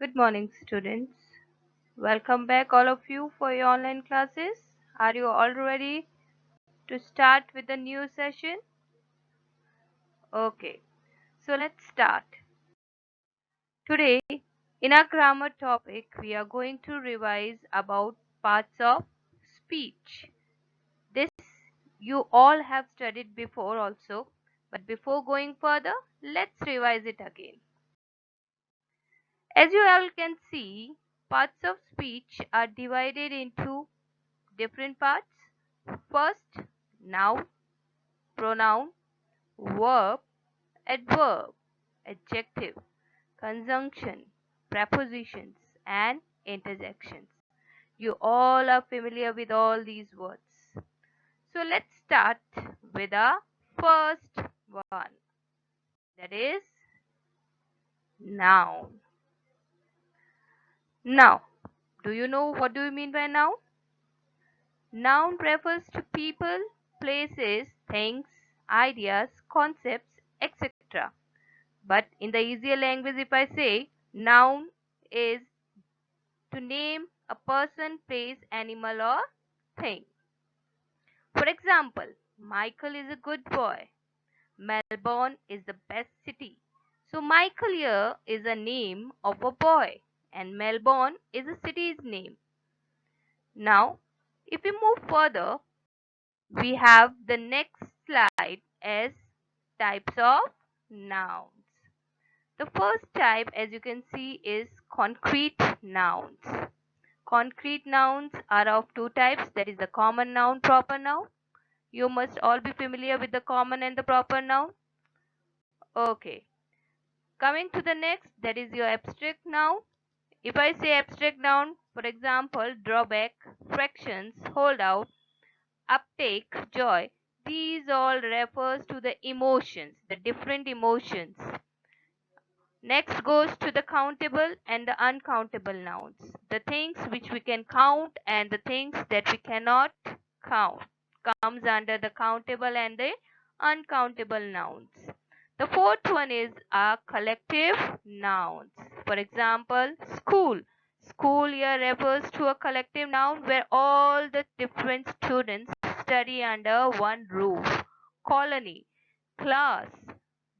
Good morning, students. Welcome back, all of you, for your online classes. Are you all ready to start with the new session? Okay, so let's start. Today, in our grammar topic, we are going to revise about parts of speech. This you all have studied before also, but before going further, let's revise it again. As you all can see, parts of speech are divided into different parts. First, noun, pronoun, verb, adverb, adjective, conjunction, prepositions, and interjections. You all are familiar with all these words. So let's start with our first one, that is noun. Now, do you know what do you mean by noun? Noun refers to people, places, things, ideas, concepts, etc. But in the easier language, if I say noun is to name a person, place, animal, or thing. For example, Michael is a good boy. Melbourne is the best city. So Michael here is a name of a boy and Melbourne is a city's name. Now, if we move further, we have the next slide as types of nouns. The first type, as you can see, is concrete nouns. Concrete nouns are of two types, that is the common noun, proper noun. You must all be familiar with the common and the proper noun. Okay. Coming to the next, that is your abstract noun. If I say abstract noun, for example, drawback, fractions, holdout, uptake, joy, these all refers to the emotions, the different emotions. Next goes to the countable and the uncountable nouns. The things which we can count and the things that we cannot count comes under the countable and the uncountable nouns. The fourth one is our collective nouns. For example, school. School here refers to a collective noun where all the different students study under one roof. Colony, class,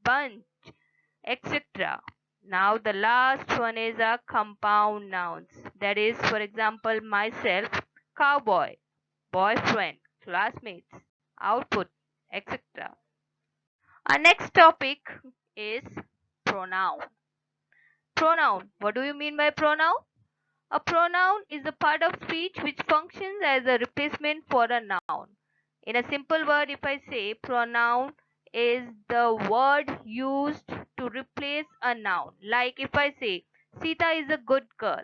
bunch, etc. Now the last one is a compound nouns. That is, for example, myself, cowboy, boyfriend, classmates, output, etc. Our next topic is pronoun. Pronoun. What do you mean by pronoun? A pronoun is a part of speech which functions as a replacement for a noun. In a simple word, if I say pronoun is the word used to replace a noun. Like if I say Sita is a good girl.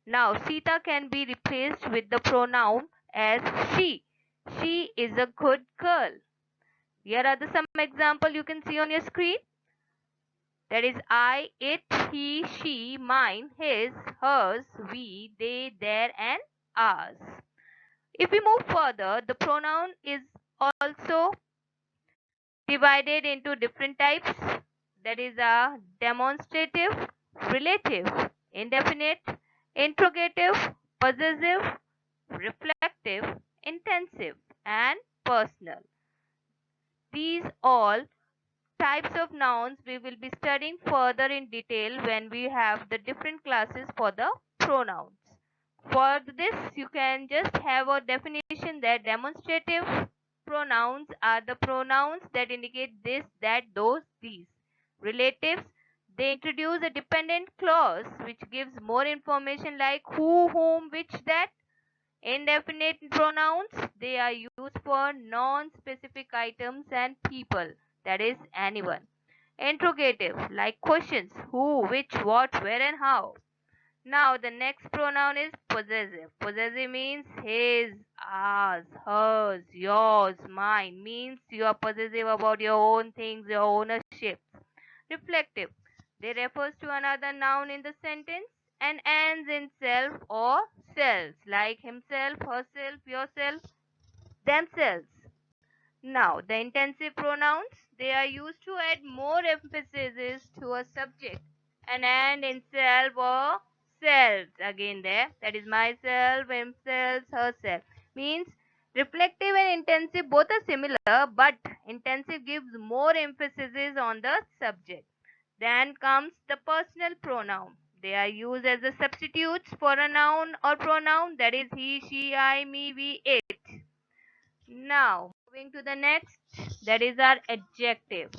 Now Sita can be replaced with the pronoun as she. She is a good girl. Here are some example you can see on your screen. That is I, it, he, she, mine, his, hers, we, they, their, and ours. If we move further, the pronoun is also divided into different types. That is a demonstrative, relative, indefinite, interrogative, possessive, reflective, intensive, and personal. These all types of nouns we will be studying further in detail when we have the different classes for the pronouns. For this, you can just have a definition that demonstrative pronouns are the pronouns that indicate this, that, those, these. Relatives, they introduce a dependent clause which gives more information like who, whom, which, that. Indefinite pronouns, they are used for non-specific items and people, that is anyone. Interrogative, like questions, who, which, what, where, and how. Now the next pronoun is possessive. Possessive means his, ours, hers, yours, mine. Means you are possessive about your own things, your ownership. Reflective. They refers to another noun in the sentence and ends in self or selves, like himself, herself, yourself, themselves. Now, the intensive pronouns, they are used to add more emphasis to a subject and himself or selves. Again there, that is myself, himself, herself. Means reflective and intensive both are similar, but intensive gives more emphasis on the subject. Then comes the personal pronoun. They are used as the substitutes for a noun or pronoun, that is he, she, I, me, we, it. Now, moving to the next, that is our adjective.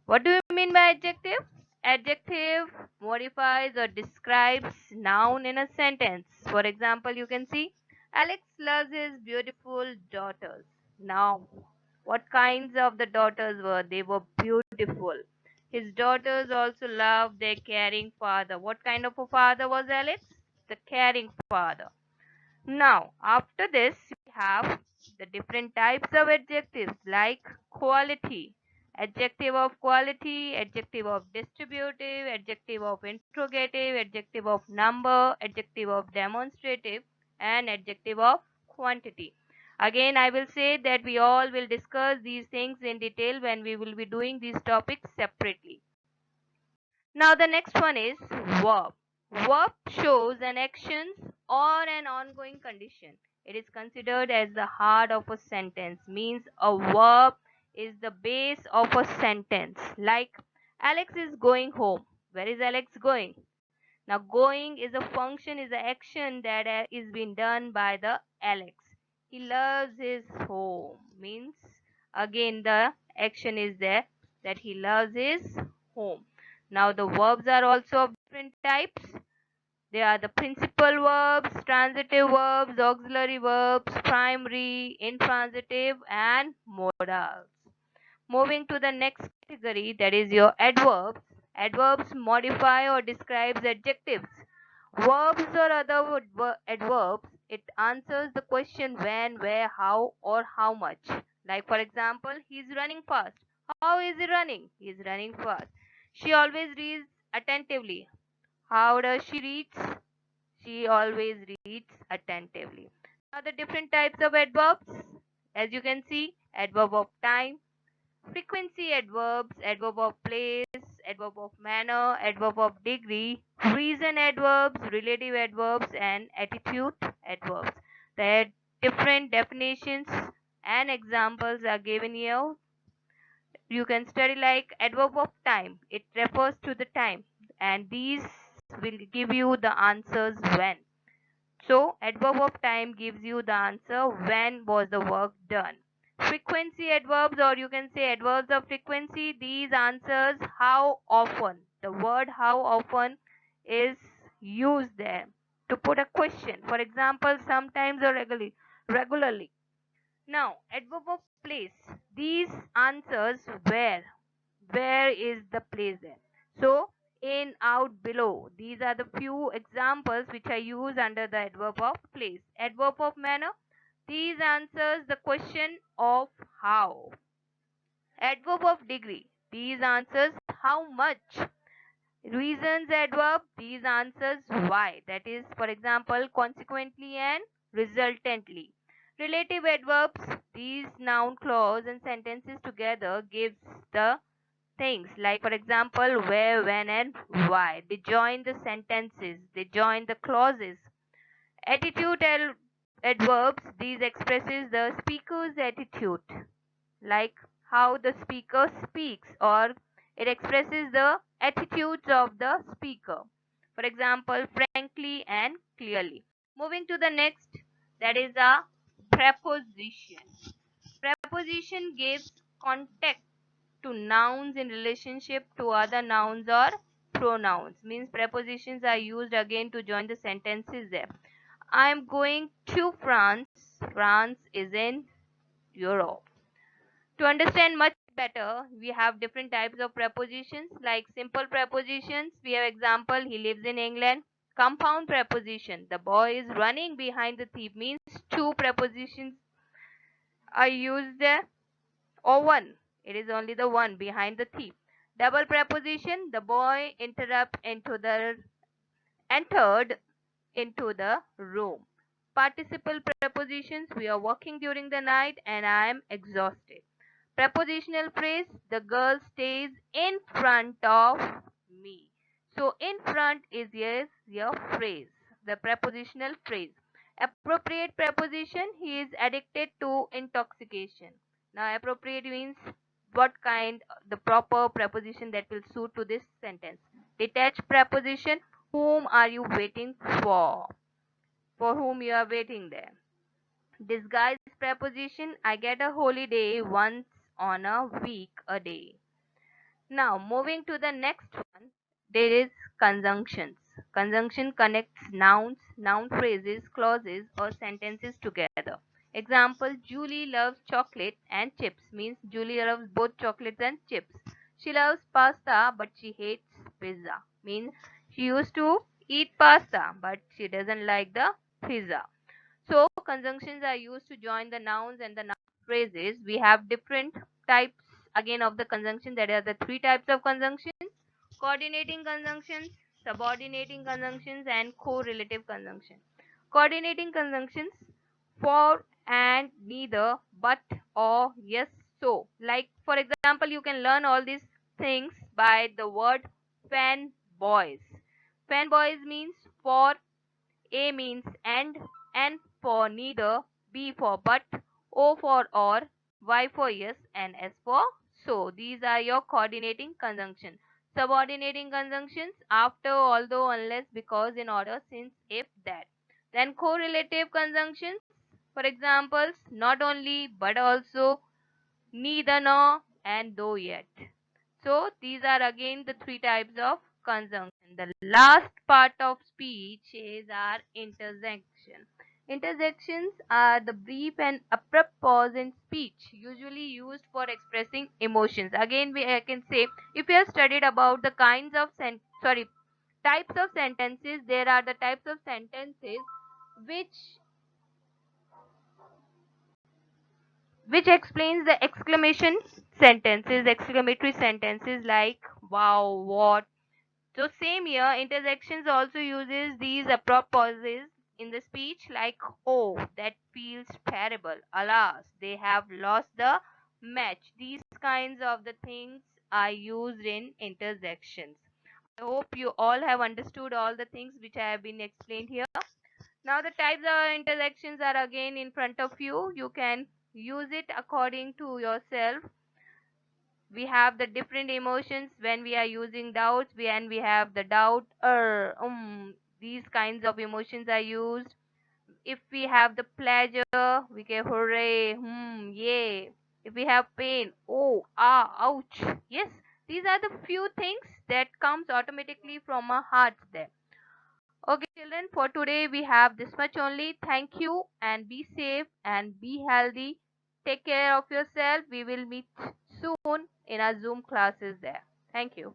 What do you mean by adjective? Adjective modifies or describes noun in a sentence. For example, you can see Alex loves his beautiful daughters. Now, what kinds of the daughters were? They were beautiful. His daughters also loved their caring father. What kind of a father was Alex? The caring father. Now, after this, we have the different types of adjectives like quality, adjective of quality, adjective of distributive, adjective of interrogative, adjective of number, adjective of demonstrative, and adjective of quantity. Again, I will say that we all will discuss these things in detail when we will be doing these topics separately. Now the next one is verb. Verb shows an action or an ongoing condition. It is considered as the heart of a sentence. Means a verb is the base of a sentence. Like Alex is going home. Where is Alex going? Now going is a function, is an action that is being done by the Alex. He loves his home. Means again the action is there that he loves his home. Now the verbs are also of different types. They are the principal verbs, transitive verbs, auxiliary verbs, primary, intransitive, and modals. Moving to the next category, that is your adverbs. Adverbs modify or describes adjectives. Verbs or other adverbs, it answers the question when, where, how, or how much. Like for example, he is running fast. How is he running? He is running fast. She always reads attentively. How does she read? She always reads attentively. Now the different types of adverbs. As you can see, adverb of time, frequency adverbs, adverb of place, adverb of manner, adverb of degree, reason adverbs, relative adverbs, and attitude adverbs. Their different definitions and examples are given here. You can study like adverb of time. It refers to the time, and these will give you the answers when. So, adverb of time gives you the answer when was the work done. Frequency adverbs, or you can say adverbs of frequency, these answers how often. The word how often is used there to put a question. For example, sometimes or regularly. Regularly. Now, adverb of place. These answers where. Where is the place there? So, in, out, below. These are the few examples which are used under the adverb of place. Adverb of manner. These answers the question of how. Adverb of degree. These answers how much. Reasons adverb. These answers why. That is, for example, consequently and resultantly. Relative adverbs. These noun clause and sentences together gives the things like for example where, when, and why. They join the sentences, they join the clauses. Attitude adverbs, these expresses the speaker's attitude, like how the speaker speaks, or it expresses the attitudes of the speaker. For example, frankly and clearly. Moving to the next, that is a preposition. Preposition gives context to nouns in relationship to other nouns or pronouns. Means prepositions are used again to join the sentences there. I am going to France. France is in Europe. To understand much better, we have different types of prepositions like simple prepositions. We have example, he lives in England. Compound preposition, the boy is running behind the thief, means two prepositions are used there, or one. It is only the one behind the thief. Double preposition, the boy entered into the room. Participle prepositions, we are working during the night and I am exhausted. Prepositional phrase, the girl stays in front of me. So in front is yes your phrase, the prepositional phrase. Appropriate preposition, he is addicted to intoxication. Now appropriate means what kind, the proper preposition that will suit to this sentence. Detached preposition, whom are you waiting for? For whom you are waiting there. Disguised preposition, I get a holiday once on a week a day. Now, moving to the next one, there is conjunctions. Conjunction connects nouns, noun phrases, clauses, or sentences together. Example, Julie loves chocolate and chips means Julie loves both chocolates and chips. She loves pasta but she hates pizza means she used to eat pasta but she doesn't like the pizza. So conjunctions are used to join the nouns and the noun phrases. We have different types again of the conjunction. There are the three types of conjunctions: coordinating conjunctions, subordinating conjunctions, and correlative conjunctions. Coordinating conjunctions, for and neither, but or yes so. Like for example, you can learn all these things by the word fan boys. Fan boys means for, a means and, N for neither, B for but, O for or, Y for yes, and S for so. These are your coordinating conjunctions. Subordinating conjunctions, after, although, unless, because, in order, since, if, that. Then correlative conjunctions, for examples, not only, but also, neither, nor, and though, yet. So these are again the three types of conjunction. The last part of speech is our interjection. Interjections are the brief and abrupt pause in speech, usually used for expressing emotions. Again, I can say if you have studied about the kinds of types of sentences, there are the types of sentences which which explains the exclamation sentences, exclamatory sentences like wow, what. So same here, interjections also uses these abrupt pauses in the speech like oh, that feels terrible. Alas, they have lost the match. These kinds of the things are used in interjections. I hope you all have understood all the things which I have been explained here. Now the types of interjections are again in front of you. You can use it according to yourself. We have the different emotions when we are using doubts, and we have the doubt, these kinds of emotions are used. If we have the pleasure, we can hooray, yay. If we have pain, oh, ah, ouch. Yes, these are the few things that comes automatically from our hearts there. Okay, children, for today we have this much only. Thank you and be safe and be healthy. Take care of yourself. We will meet soon in our Zoom classes there. Thank you.